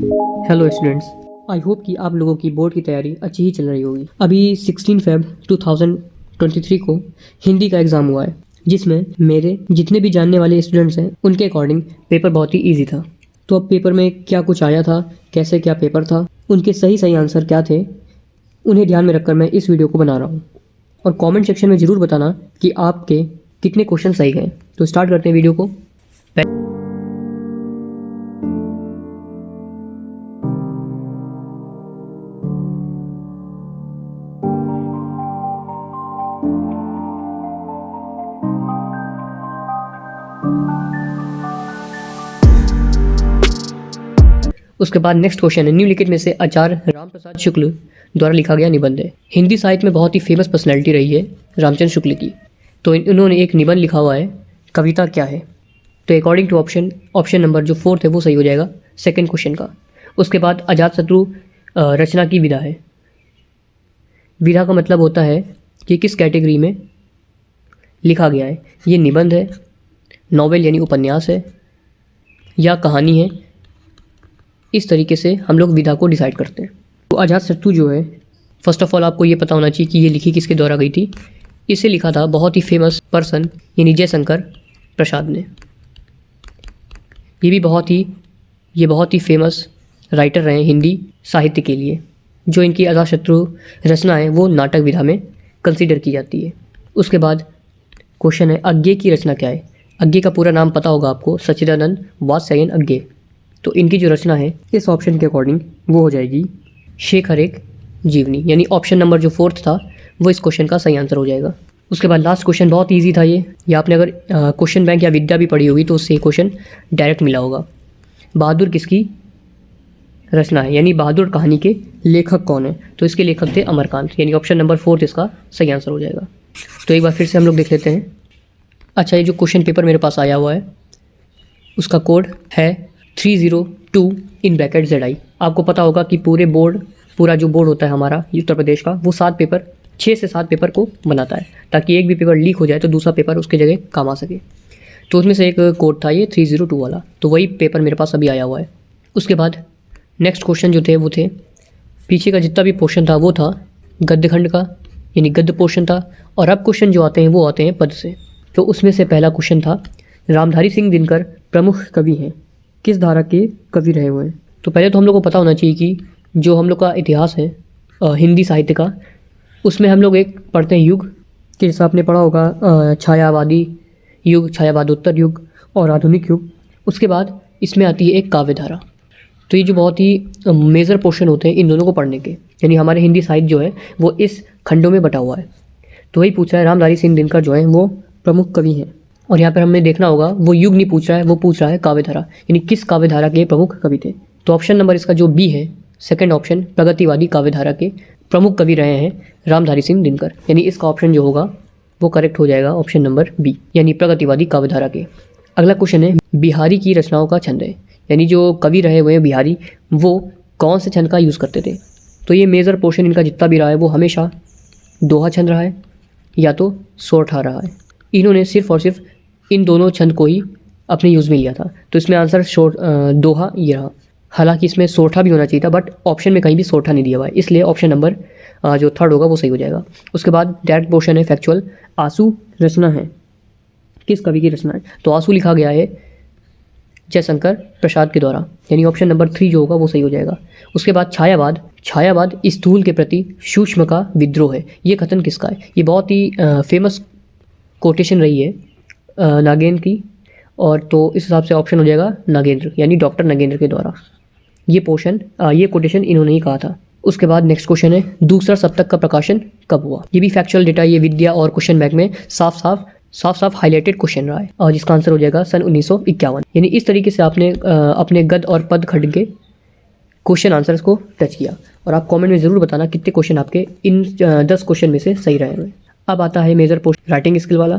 Hello students, I hope कि आप लोगों की बोर्ड की तैयारी अच्छी ही चल रही होगी। अभी 16 फेब 2023 को हिंदी का एग्ज़ाम हुआ है, जिसमें मेरे जितने भी जानने वाले स्टूडेंट्स हैं उनके अकॉर्डिंग पेपर बहुत ही इजी था। तो अब पेपर में क्या कुछ आया था, कैसे क्या पेपर था, उनके सही सही आंसर क्या थे, उन्हें ध्यान में रखकर मैं इस वीडियो को बना रहा हूँ। और कमेंट सेक्शन में ज़रूर बताना कि आपके कितने क्वेश्चन सही गए। तो स्टार्ट करते हैं वीडियो को। उसके बाद नेक्स्ट क्वेश्चन है, निम्नलिखित में से आचार्य रामप्रसाद शुक्ल द्वारा लिखा गया निबंध है। हिंदी साहित्य में बहुत ही फेमस पर्सनैलिटी रही है रामचंद्र शुक्ल की। तो इन्होंने एक निबंध लिखा हुआ है, कविता क्या है। तो अकॉर्डिंग टू ऑप्शन नंबर जो 4th है वो सही हो जाएगा सेकंड क्वेश्चन का। उसके बाद अजातशत्रु रचना की विधा है। विधा का मतलब होता है कि किस कैटेगरी में लिखा गया है। ये निबंध है, नॉवेल यानी उपन्यास है, या कहानी है। इस तरीके से हम लोग विधा को डिसाइड करते हैं। तो अजातशत्रु जो है, फर्स्ट ऑफ ऑल आपको ये पता होना चाहिए कि ये लिखी किसके द्वारा गई थी। इसे लिखा था बहुत ही फेमस पर्सन यानी जयशंकर प्रसाद ने। ये बहुत ही फेमस राइटर रहे हिंदी साहित्य के लिए। जो इनकी अजातशत्रु रचना है वो नाटक विधा में कंसीडर की जाती है। उसके बाद क्वेश्चन है, अज्ञे की रचना क्या है। अज्ञे का पूरा नाम पता होगा आपको, सच्चिदानंद वात्स्यायन अज्ञे। तो इनकी जो रचना है इस ऑप्शन के अकॉर्डिंग वो हो जाएगी शेख हरेक जीवनी, यानी ऑप्शन नंबर जो 4th था वो इस क्वेश्चन का सही आंसर हो जाएगा। उसके बाद लास्ट क्वेश्चन बहुत इजी था ये, या आपने अगर क्वेश्चन बैंक या विद्या भी पढ़ी होगी तो उससे क्वेश्चन डायरेक्ट मिला होगा। बहादुर किसकी रचना है, यानी बहादुर कहानी के लेखक कौन है। तो इसके लेखक थे अमरकांत, यानी ऑप्शन नंबर 4th इसका सही आंसर हो जाएगा। तो एक बार फिर से हम लोग देख लेते हैं। अच्छा, ये जो क्वेश्चन पेपर मेरे पास आया हुआ है उसका कोड है 302 इन ब्रैकेट ZI। आपको पता होगा कि पूरा जो बोर्ड होता है हमारा उत्तर प्रदेश का, वो 6 से 7 पेपर को बनाता है, ताकि एक भी पेपर लीक हो जाए तो दूसरा पेपर उसके जगह काम आ सके। तो उसमें से एक कोड था ये 302 वाला, तो वही पेपर मेरे पास अभी आया हुआ है। उसके बाद नेक्स्ट क्वेश्चन जो थे वो थे, पीछे का जितना भी पोर्शन था वो था गद्य खंड का, यानी गद्य पोर्शन था। और अब क्वेश्चन जो आते हैं वो आते हैं पद से। तो उसमें से पहला क्वेश्चन था, रामधारी सिंह दिनकर प्रमुख कवि हैं, किस धारा के कवि रहे हुए हैं। तो पहले तो हम लोग को पता होना चाहिए कि जो हम लोग का इतिहास है हिंदी साहित्य का, उसमें हम लोग एक पढ़ते हैं युग के हिसाब आपने पढ़ा होगा, छायावादी युग, छायावादोत्तर युग और आधुनिक युग। उसके बाद इसमें आती है एक काव्य धारा। तो ये जो बहुत ही मेजर पोर्शन होते हैं इन दोनों को पढ़ने के, यानी हमारे हिंदी साहित्य जो है वो इस खंडों में बटा हुआ है। तो वही पूछा है, रामधारी सिंह दिनकर जो है वो प्रमुख कवि हैं। और यहाँ पर हमें देखना होगा वो युग नहीं पूछ रहा है, वो पूछ रहा है काव्यधारा, यानी किस काव्यधारा के प्रमुख कवि थे। तो ऑप्शन नंबर इसका जो बी है, सेकंड ऑप्शन, प्रगतिवादी काव्यधारा के प्रमुख कवि रहे हैं रामधारी सिंह दिनकर, यानी इसका ऑप्शन जो होगा वो करेक्ट हो जाएगा ऑप्शन नंबर बी, यानी प्रगतिवादी काव्यधारा के। अगला क्वेश्चन है, बिहारी की रचनाओं का छंद है, यानी जो कवि रहे हुए हैं बिहारी वो कौन से छंद का यूज़ करते थे। तो ये मेजर पोर्शन इनका जितना भी रहा है वो हमेशा दोहा छंद रहा है या तो सोरठा रहा है। इन्होंने सिर्फ और सिर्फ इन दोनों छंद को ही अपने यूज़ में लिया था। तो इसमें आंसर दोहा ये रहा। हालांकि इसमें सोरठा भी होना चाहिए था, बट ऑप्शन में कहीं भी सोरठा नहीं दिया हुआ है, इसलिए ऑप्शन नंबर जो 3rd होगा वो सही हो जाएगा। उसके बाद डायरेक्ट पोर्शन है फैक्चुअल, आंसू रचना है, किस कवि की रचना है। तो आंसू लिखा गया है जयशंकर प्रसाद के द्वारा, यानी ऑप्शन नंबर 3 जो होगा वो सही हो जाएगा। उसके बाद छायावाद स्थूल के प्रति सूक्ष्म का विद्रोह है, ये कथन किसका है। ये बहुत ही फेमस कोटेशन रही है नागेंद्र की, और तो इस हिसाब से ऑप्शन हो जाएगा नागेंद्र, यानी डॉक्टर नागेंद्र के द्वारा ये कोटेशन इन्होंने ही कहा था। उसके बाद नेक्स्ट क्वेश्चन है, दूसरा सप्तक का प्रकाशन कब हुआ। ये भी फैक्चुअल डेटा, ये विद्या और क्वेश्चन बैंक में साफ हाईलाइटेड क्वेश्चन रहा है, और जिसका आंसर हो जाएगा सन 1951। यानी इस तरीके से आपने अपने गद्य और पद खंड के क्वेश्चन आंसर्स को टच किया। और आप कमेंट में ज़रूर बताना कितने क्वेश्चन आपके इन 10 क्वेश्चन में से सही रहे हुए। अब आता है मेजर पोर्शन राइटिंग स्किल वाला,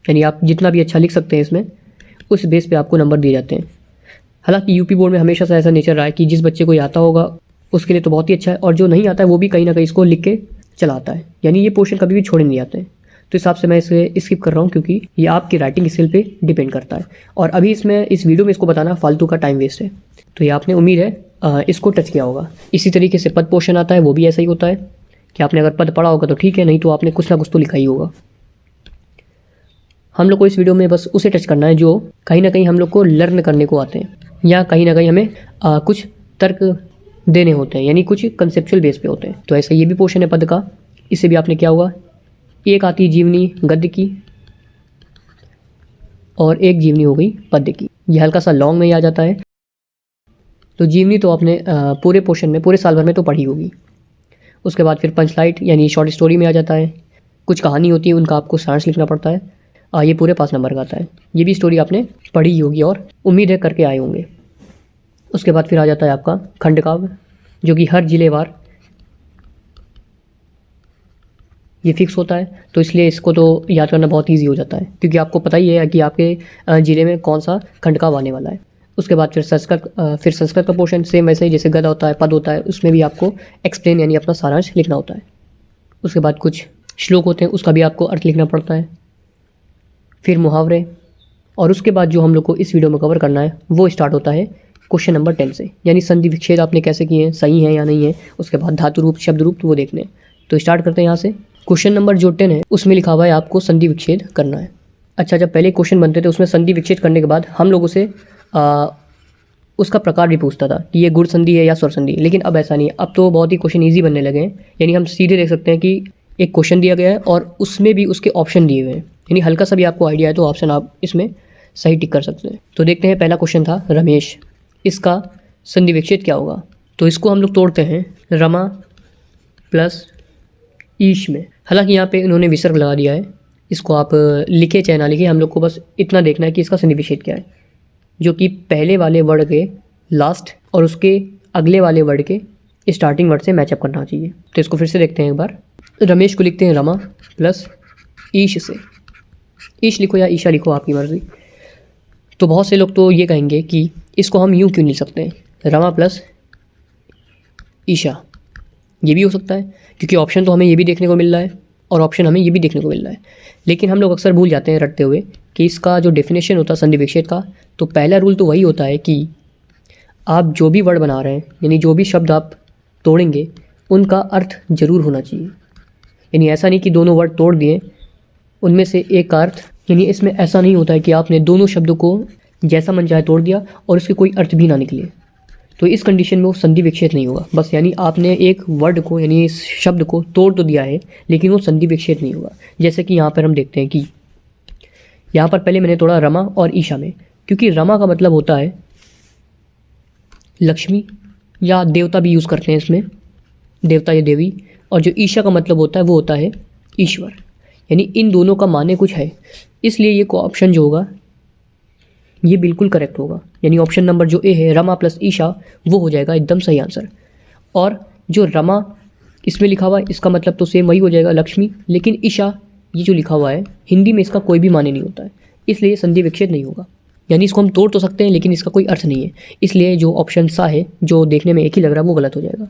यानी आप जितना भी अच्छा लिख सकते हैं इसमें उस बेस पे आपको नंबर दिए जाते हैं। हालांकि यूपी बोर्ड में हमेशा से ऐसा नेचर रहा है कि जिस बच्चे को आता होगा उसके लिए तो बहुत ही अच्छा है, और जो नहीं आता है वो भी कहीं ना कहीं इसको लिख के चला आता है, यानी ये पोर्शन कभी भी छोड़े नहीं जाते हैं। तो इस हिसाब से मैं इसे स्किप कर रहा हूँ, क्योंकि ये आपकी राइटिंग स्किल पे डिपेंड करता है। और अभी इस वीडियो में इसको बताना फालतू का टाइम वेस्ट है। तो ये आपने उम्मीद है इसको टच किया होगा। इसी तरीके से पद पोषण आता है, वो भी ऐसा ही होता है कि आपने अगर पद पढ़ा होगा तो ठीक है, नहीं तो आपने कुछ ना कुछ तो लिखा ही होगा। हम लोग को इस वीडियो में बस उसे टच करना है जो कहीं ना कहीं हम लोग को लर्न करने को आते हैं, या कहीं ना कहीं हमें कुछ तर्क देने होते हैं, यानी कुछ कंसेप्चुअल बेस पे होते हैं। तो ऐसा ये भी पोर्शन है पद का। इससे भी आपने क्या होगा, एक आती जीवनी गद्य की और एक जीवनी हो गई पद्य की। ये हल्का सा लॉन्ग में ही आ जाता है। तो जीवनी तो आपने पूरे पोर्शन में, पूरे साल भर में तो पढ़ी होगी। उसके बाद फिर पंचलाइट यानी शॉर्ट स्टोरी में आ जाता है। कुछ कहानी होती है, उनका आपको सारांश लिखना पड़ता है। ये पूरे 5 नंबर का आता है। ये भी स्टोरी आपने पढ़ी होगी और उम्मीद है करके आए होंगे। उसके बाद फिर आ जाता है आपका खंडकाव्य, जो कि हर जिलेवार ये फिक्स होता है, तो इसलिए इसको तो याद करना बहुत ईजी हो जाता है, क्योंकि आपको पता ही है कि आपके ज़िले में कौन सा खंडकाव्य आने वाला है। उसके बाद फिर संस्कृत का पोर्शन सेम वैसे ही, जैसे गद होता है, पद होता है, उसमें भी आपको एक्सप्लेन यानी अपना सारांश लिखना होता है। उसके बाद कुछ श्लोक होते हैं, उसका भी आपको अर्थ लिखना पड़ता है। फिर मुहावरे, और उसके बाद जो हम लोग को इस वीडियो में कवर करना है वो स्टार्ट होता है क्वेश्चन नंबर 10 से, यानी संधि विच्छेद आपने कैसे किए हैं, सही है या नहीं है। उसके बाद धातु रूप, शब्द रूप, तो वो देखने हैं। तो स्टार्ट करते हैं यहाँ से। क्वेश्चन नंबर जो 10 है उसमें लिखा हुआ है आपको संधि विच्छेद करना है। अच्छा, जब पहले क्वेश्चन बनते थे उसमें संधि विच्छेद करने के बाद हम लोगों से उसका प्रकार भी पूछता था कि ये गुण संधि है या स्वर संधि, लेकिन अब ऐसा नहीं है। अब तो बहुत ही क्वेश्चन ईजी बनने लगे हैं, यानी हम सीधे देख सकते हैं कि एक क्वेश्चन दिया गया है और उसमें भी उसके ऑप्शन दिए हुए हैं, यानी हल्का सा भी आपको आइडिया है तो ऑप्शन आप इसमें सही टिक कर सकते हैं। तो देखते हैं, पहला क्वेश्चन था रमेश, इसका संधि विच्छेद क्या होगा। तो इसको हम लोग तोड़ते हैं रमा प्लस ईश में। हालांकि यहाँ पे इन्होंने विसर्ग लगा दिया है, इसको आप लिखे चाहे ना लिखे, हम लोग को बस इतना देखना है कि इसका संधि विच्छेद क्या है, जो कि पहले वाले वर्ड के लास्ट और उसके अगले वाले वर्ड के स्टार्टिंग वर्ड से मैचअप करना चाहिए। तो इसको फिर से देखते हैं एक बार। रमेश को लिखते हैं रमा प्लस ईश से। ईश लिखो या ईशा लिखो, आपकी मर्ज़ी। तो बहुत से लोग तो ये कहेंगे कि इसको हम यूँ क्यों लिख सकते हैं, रमा प्लस ईशा। ये भी हो सकता है, क्योंकि ऑप्शन तो हमें ये भी देखने को मिल रहा है और ऑप्शन हमें ये भी देखने को मिल रहा है। लेकिन हम लोग अक्सर भूल जाते हैं रटते हुए कि इसका जो डेफिनेशन होता है संधि विच्छेद का, तो पहला रूल तो वही होता है कि आप जो भी वर्ड बना रहे हैं, यानी जो भी शब्द आप तोड़ेंगे, उनका अर्थ जरूर होना चाहिए। यानी ऐसा नहीं कि दोनों वर्ड तोड़ दिए, उनमें से एक का अर्थ, यानी इसमें ऐसा नहीं होता है कि आपने दोनों शब्दों को जैसा मन चाहे तोड़ दिया और उसके कोई अर्थ भी ना निकले, तो इस कंडीशन में वो संधि विच्छेद नहीं होगा। बस यानी आपने एक वर्ड को, यानी इस शब्द को तोड़ तो दिया है, लेकिन वो संधि विच्छेद नहीं होगा। जैसे कि यहाँ पर हम देखते हैं कि यहाँ पर पहले मैंने तोड़ा रमा और ईशा में, क्योंकि रमा का मतलब होता है लक्ष्मी या देवता भी यूज़ करते हैं इसमें, देवता या देवी, और जो ईशा का मतलब होता है वो होता है ईश्वर, यानी इन दोनों का माने कुछ है। इसलिए ये ऑप्शन जो होगा ये बिल्कुल करेक्ट होगा, यानी ऑप्शन नंबर जो ए है रमा प्लस ईशा, वो हो जाएगा एकदम सही आंसर। और जो रमा इसमें लिखा हुआ है इसका मतलब तो सेम वही हो जाएगा लक्ष्मी, लेकिन ईशा ये जो लिखा हुआ है हिंदी में इसका कोई भी माने नहीं होता है, इसलिए संधि विच्छेद नहीं होगा। यानी इसको हम तोड़ तो सकते हैं लेकिन इसका कोई अर्थ नहीं है, इसलिए जो ऑप्शन सा है जो देखने में एक ही लग रहा है वो गलत हो जाएगा।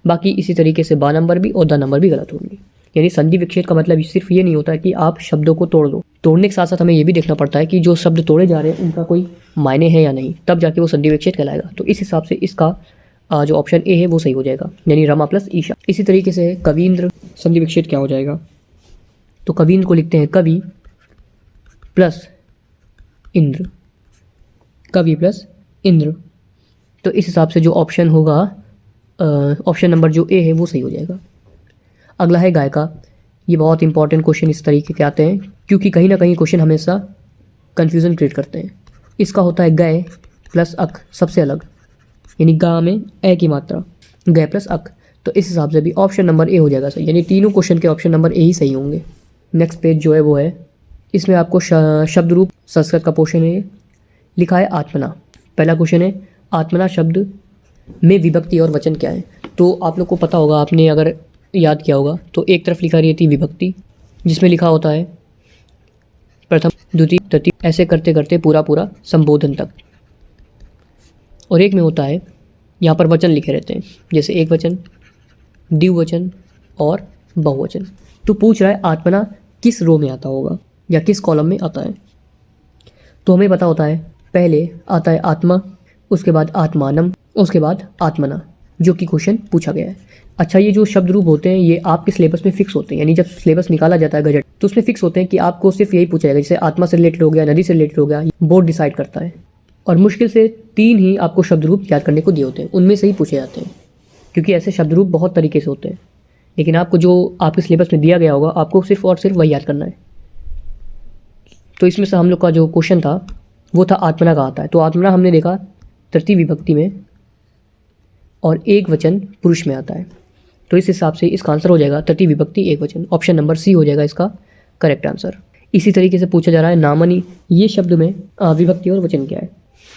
बाकी इसी तरीके से बा नंबर भी और द नंबर भी गलत होंगे। यानी संधि विच्छेद का मतलब सिर्फ ये नहीं होता है कि आप शब्दों को तोड़ दो, तोड़ने के साथ साथ हमें ये भी देखना पड़ता है कि जो शब्द तोड़े जा रहे हैं उनका कोई मायने है या नहीं, तब जाके वो संधि विच्छेद कहलाएगा। तो इस हिसाब से इसका जो ऑप्शन ए है वो सही हो जाएगा, यानी रमा प्लस ईशा। इसी तरीके से कवींद्र, संधि विच्छेद क्या हो जाएगा, तो कवींद्र को लिखते हैं कवि प्लस इंद्र, कवि प्लस इंद्र। तो इस हिसाब से जो ऑप्शन होगा, ऑप्शन नंबर जो ए है वो सही हो जाएगा। अगला है गायिका। ये बहुत इंपॉर्टेंट क्वेश्चन इस तरीके के आते हैं, क्योंकि कहीं ना कहीं क्वेश्चन हमेशा कन्फ्यूज़न क्रिएट करते हैं। इसका होता है गय प्लस अक, सबसे अलग, यानी गा में ए की मात्रा, गय प्लस अक। तो इस हिसाब से भी ऑप्शन नंबर ए हो जाएगा सही, यानी तीनों क्वेश्चन के ऑप्शन नंबर ए ही सही होंगे। नेक्स्ट पेज जो है वो है, इसमें आपको शब्द रूप संस्कृत का पोर्शन है, लिखा है आत्मना। पहला क्वेश्चन है आत्मना शब्द में विभक्ति और वचन क्या है। तो आप लोग को पता होगा, आपने अगर याद किया होगा तो एक तरफ लिखा रही थी विभक्ति, जिसमें लिखा होता है प्रथम द्वितीय तृतीय, ऐसे करते करते पूरा पूरा संबोधन तक। और एक में होता है यहाँ पर वचन लिखे रहते हैं, जैसे एक वचन, द्विवचन और बहुवचन। तो पूछ रहा है आत्मना किस रो में आता होगा या किस कॉलम में आता है। तो हमें पता होता है पहले आता है आत्मा, उसके बाद आत्मानम, उसके बाद आत्मना, जो कि क्वेश्चन पूछा गया है। अच्छा, ये जो शब्द रूप होते हैं ये आपके सिलेबस में फिक्स होते हैं, यानी जब सिलेबस निकाला जाता है गजट तो उसमें फिक्स होते हैं कि आपको सिर्फ यही पूछा जाएगा, जैसे आत्मा से रिलेटेड हो गया, नदी से रिलेटेड हो गया, बोर्ड डिसाइड करता है। और मुश्किल से 3 ही आपको शब्द रूप याद करने को दिए होते हैं, उनमें से ही पूछे जाते हैं, क्योंकि ऐसे शब्द रूप बहुत तरीके से होते हैं। लेकिन आपको जो आपके सिलेबस में दिया गया होगा आपको सिर्फ और सिर्फ वही याद करना है। तो इसमें से हम लोग का जो क्वेश्चन था वो था आत्मना का आता है। तो आत्मना हमने देखा तृतीय विभक्ति में और एक वचन पुरुष में आता है। तो इस हिसाब से इसका आंसर हो जाएगा तृतीय विभक्ति एक वचन। ऑप्शन नंबर सी हो जाएगा इसका करेक्ट आंसर। इसी तरीके से पूछा जा रहा है नामनी, ये शब्द में विभक्ति और वचन क्या है।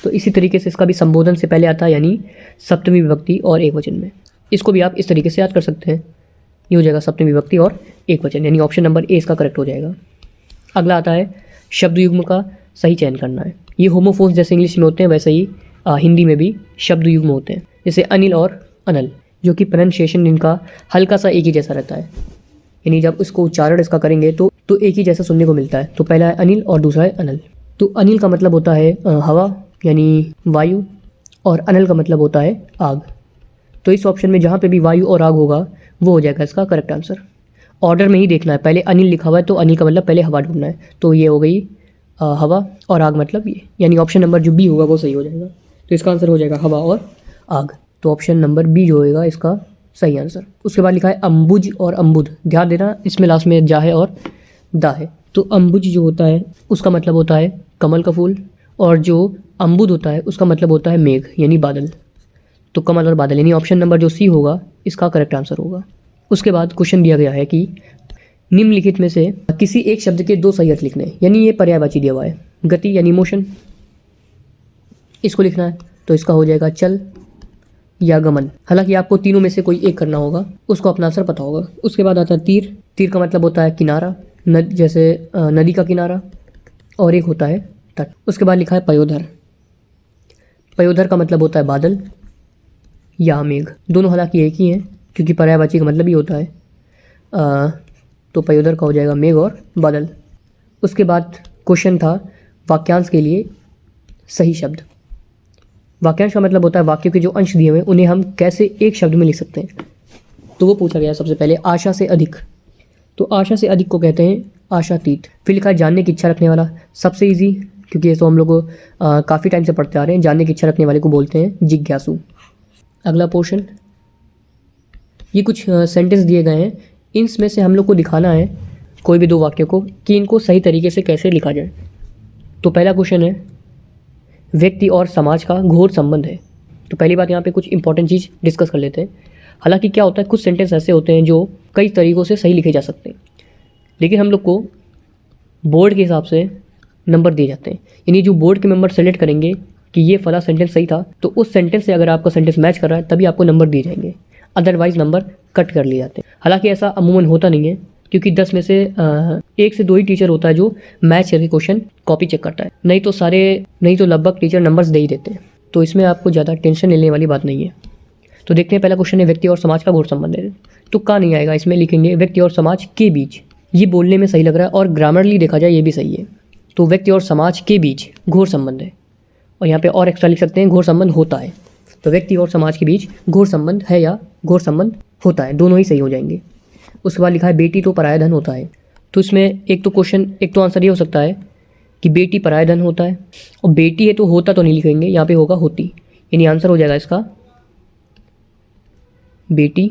तो इसी तरीके से इसका भी संबोधन से पहले आता है, यानी सप्तमी विभक्ति और एक वचन में। इसको भी आप इस तरीके से याद कर सकते हैं। ये हो जाएगा सप्तमी विभक्ति और एक वचन, यानी ऑप्शन नंबर ए इसका करेक्ट हो जाएगा। अगला आता है शब्द युग्म का सही चयन करना है। ये होमोफोन्स जैसे इंग्लिश में होते हैं वैसे ही हिंदी में भी शब्द युग्म होते हैं, जैसे अनिल और अनल, जो कि प्रोनाउंसिएशन इनका हल्का सा एक ही जैसा रहता है, यानी जब उसको उच्चारण इसका करेंगे तो एक ही जैसा सुनने को मिलता है। तो पहला है अनिल और दूसरा है अनल। तो अनिल का मतलब होता है हवा यानी वायु, और अनल का मतलब होता है आग। तो इस ऑप्शन में जहाँ पे भी वायु और आग होगा वो हो जाएगा इसका करेक्ट आंसर। ऑर्डर में ही देखना है, पहले अनिल लिखा हुआ है तो अनिल का मतलब पहले हवा ढूंढना है। तो ये हो गई हवा और आग मतलब ये, यानी ऑप्शन नंबर जो बी होगा वो सही हो जाएगा। तो इसका आंसर हो जाएगा हवा और आग। तो ऑप्शन नंबर बी जो होएगा इसका सही आंसर। उसके बाद लिखा है अम्बुज और अम्बुद। ध्यान देना इसमें लास्ट में जा है और दा है। तो अम्बुज जो होता है उसका मतलब होता है कमल का फूल, और जो अम्बुद होता है उसका मतलब होता है मेघ यानी बादल। तो कमल और बादल, यानी ऑप्शन नंबर जो सी होगा इसका करेक्ट आंसर होगा। उसके बाद क्वेश्चन दिया गया है कि निम्नलिखित में से किसी एक शब्द के 2 सही अर्थ लिखने हैं, यानी ये पर्यायवाची दिया हुआ है। गति यानी मोशन, इसको लिखना है। तो इसका हो जाएगा चल या गमन। हालांकि आपको तीनों में से कोई एक करना होगा, उसको अपना आंसर पता होगा। उसके बाद आता है तीर। तीर का मतलब होता है किनारा, जैसे नदी का किनारा, और एक होता है तट। उसके बाद लिखा है पयोधर। पयोधर का मतलब होता है बादल या मेघ। दोनों हालांकि एक ही हैं क्योंकि पर्यायवाची का मतलब ही होता है। तो पयोधर का हो जाएगा मेघ और बादल। उसके बाद क्वेश्चन था वाक्यांश के लिए सही शब्द। वाक्यांश का मतलब होता है वाक्यों के जो अंश दिए हुए उन्हें हम कैसे एक शब्द में लिख सकते हैं। तो वो पूछा गया सबसे पहले आशा से अधिक। तो आशा से अधिक को कहते हैं आशातीत। फिर लिखा है जानने की इच्छा रखने वाला। सबसे इजी, क्योंकि ये तो हम लोग काफ़ी टाइम से पढ़ते आ रहे हैं। जानने की इच्छा रखने वाले को बोलते हैं जिज्ञासु। अगला पोर्शन, ये कुछ सेंटेंस दिए गए हैं, इनमें से हम लोग को दिखाना है कोई भी 2 वाक्य को कि इनको सही तरीके से कैसे लिखा जाए। तो पहला क्वेश्चन है व्यक्ति और समाज का घोर संबंध है। तो पहली बात यहाँ पे कुछ इंपॉर्टेंट चीज़ डिस्कस कर लेते हैं। हालांकि क्या होता है कुछ सेंटेंस ऐसे होते हैं जो कई तरीक़ों से सही लिखे जा सकते हैं, लेकिन हम लोग को बोर्ड के हिसाब से नंबर दिए जाते हैं। यानी जो बोर्ड के मेंबर सेलेक्ट करेंगे कि ये फला सेंटेंस सही था, तो उस सेंटेंस से अगर आपका सेंटेंस मैच कर रहा है तभी आपको नंबर दिए जाएंगे, अदरवाइज नंबर कट कर लिए जाते हैं। हालांकि ऐसा अमूमन होता नहीं है, क्योंकि 10 में से 1 से 2 ही टीचर होता है जो मैच करके क्वेश्चन कॉपी चेक करता है, नहीं तो लगभग टीचर नंबर्स दे ही देते हैं। तो इसमें आपको ज़्यादा टेंशन लेने वाली बात नहीं है। तो देखते हैं, पहला क्वेश्चन है व्यक्ति और समाज का घोर संबंध है। तो का नहीं आएगा, इसमें लिखेंगे व्यक्ति और समाज के बीच। ये बोलने में सही लग रहा है और ग्रामरली देखा जाए ये भी सही है। तो व्यक्ति और समाज के बीच घोर संबंध है, और यहाँ पे और एक्स्ट्रा लिख सकते हैं घोर संबंध होता है। तो व्यक्ति और समाज के बीच घोर संबंध है या घोर संबंध होता है, दोनों ही सही हो जाएंगे। उसके बाद लिखा है बेटी तो पराया धन होता है। तो इसमें एक तो आंसर ये हो सकता है कि बेटी पराया धन होता है, और बेटी है तो होता तो नहीं लिखेंगे, यहाँ पे होगा होती, यानी आंसर हो जाएगा इसका बेटी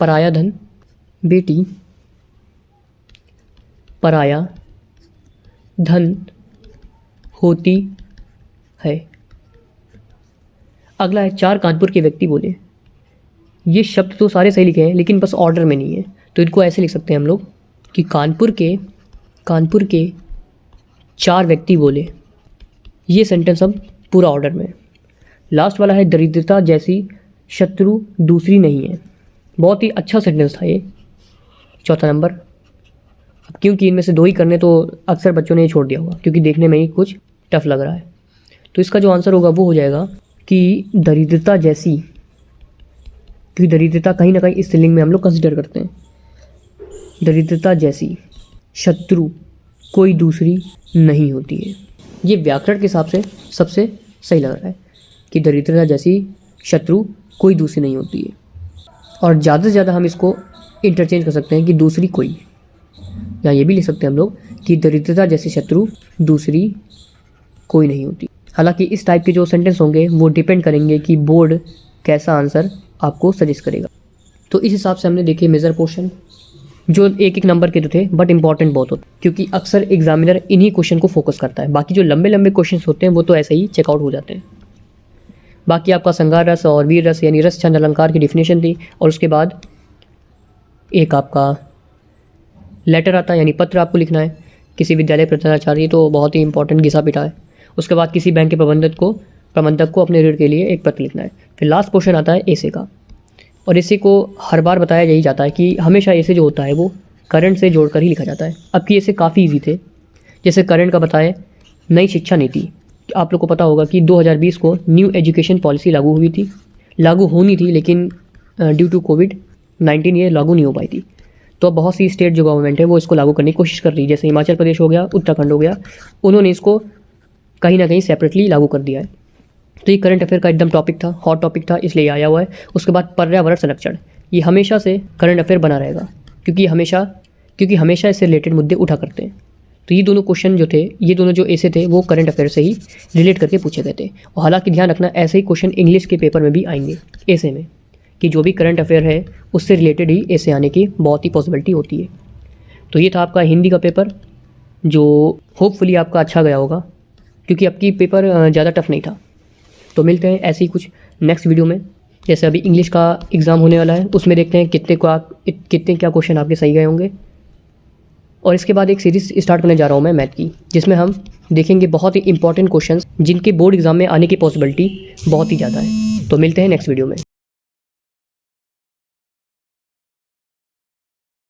पराया धन। बेटी पराया धन होती है। अगला है 4 कानपुर के व्यक्ति बोले। ये शब्द तो सारे सही लिखे हैं लेकिन बस ऑर्डर में नहीं है, तो इनको ऐसे लिख सकते हैं हम लोग कि कानपुर के 4 व्यक्ति बोले। ये सेंटेंस अब पूरा ऑर्डर में। लास्ट वाला है दरिद्रता जैसी शत्रु दूसरी नहीं है। बहुत ही अच्छा सेंटेंस था ये, 4था नंबर। अब क्योंकि इनमें से 2 ही करने तो अक्सर बच्चों ने ये छोड़ दिया होगा, क्योंकि देखने में ही कुछ टफ लग रहा है। तो इसका जो आंसर होगा वो हो जाएगा कि दरिद्रता जैसी, क्योंकि दरिद्रता कहीं ना कहीं स्त्रीलिंग में हम लोग कंसिडर करते हैं। दरिद्रता जैसी शत्रु कोई दूसरी नहीं होती है। ये व्याकरण के हिसाब से सबसे सही लग रहा है। कि दरिद्रता जैसी शत्रु कोई दूसरी नहीं होती है। और ज़्यादा से ज़्यादा हम इसको इंटरचेंज कर सकते हैं कि दूसरी कोई, या ये भी लिख सकते हैं हम लोग कि दरिद्रता जैसी शत्रु दूसरी कोई नहीं होती। हालांकि इस टाइप के जो सेंटेंस होंगे वो डिपेंड करेंगे कि बोर्ड कैसा आंसर आपको सजेस्ट करेगा। तो इस हिसाब से हमने देखे मेजर पोर्शन, जो एक एक नंबर के तो थे बट इंपॉर्टेंट बहुत होते, क्योंकि अक्सर एग्जामिनर इन्हीं क्वेश्चन को फोकस करता है। बाकी जो लंबे लंबे क्वेश्चन होते हैं वो तो ऐसे ही चेकआउट हो जाते हैं। बाकी आपका संगार रस और वीर रस यानी रस छंद अलंकार की डिफिनेशन थी, और उसके बाद एक आपका लेटर आता है यानी पत्र आपको लिखना है किसी विद्यालय प्रधानाचार्य, तो बहुत ही इंपॉर्टेंट घिसा पिटा है। उसके बाद किसी बैंक के प्रबंधक को अपने ऋण के लिए एक पत्र लिखना है। फिर लास्ट क्वेश्चन आता है ऐसे का, और ऐसे को हर बार बताया यही जाता है कि हमेशा ऐसे जो होता है वो करंट से जोड़कर ही लिखा जाता है। अब की ऐसे काफ़ी ईजी थे, जैसे करंट का बताए नई शिक्षा नीति, आप लोग को पता होगा कि 2020 को न्यू एजुकेशन पॉलिसी लागू होनी थी, लेकिन ड्यू टू कोविड-19 ये लागू नहीं हो पाई थी। तो अब बहुत सी स्टेट जो गवर्नमेंट है वो इसको लागू करने की कोशिश कर रही है, जैसे हिमाचल प्रदेश हो गया, उत्तराखंड हो गया, उन्होंने इसको कहीं ना कहीं सेपरेटली लागू कर दिया है। तो ये करंट अफेयर का एकदम टॉपिक था, हॉट टॉपिक था, इसलिए आया हुआ है। उसके बाद पर्यावरण संरक्षण, ये हमेशा से करंट अफेयर बना रहेगा, क्योंकि हमेशा इससे रिलेटेड मुद्दे उठा करते हैं। तो ये दोनों क्वेश्चन जो थे, ये दोनों जो ऐसे थे वो करंट अफेयर से ही रिलेट करके पूछे गए थे। और हालांकि ध्यान रखना, ऐसे ही क्वेश्चन इंग्लिश के पेपर में भी आएंगे ऐसे में, कि जो भी करंट अफेयर है उससे रिलेटेड ही ऐसे आने की बहुत ही पॉसिबिलिटी होती है। तो ये था आपका हिंदी का पेपर, जो होपफुली आपका अच्छा गया होगा, क्योंकि आपकी पेपर ज़्यादा टफ नहीं था। तो मिलते हैं ऐसे ही कुछ नेक्स्ट वीडियो में। जैसे अभी इंग्लिश का एग्ज़ाम होने वाला है, उसमें देखते हैं कितने क्या क्वेश्चन आपके सही गए होंगे। और इसके बाद एक सीरीज़ स्टार्ट करने जा रहा हूँ मैं मैथ की, जिसमें हम देखेंगे बहुत ही इंपॉर्टेंट क्वेश्चंस जिनके बोर्ड एग्जाम में आने की पॉसिबिलिटी बहुत ही ज़्यादा है। तो मिलते हैं नेक्स्ट वीडियो में।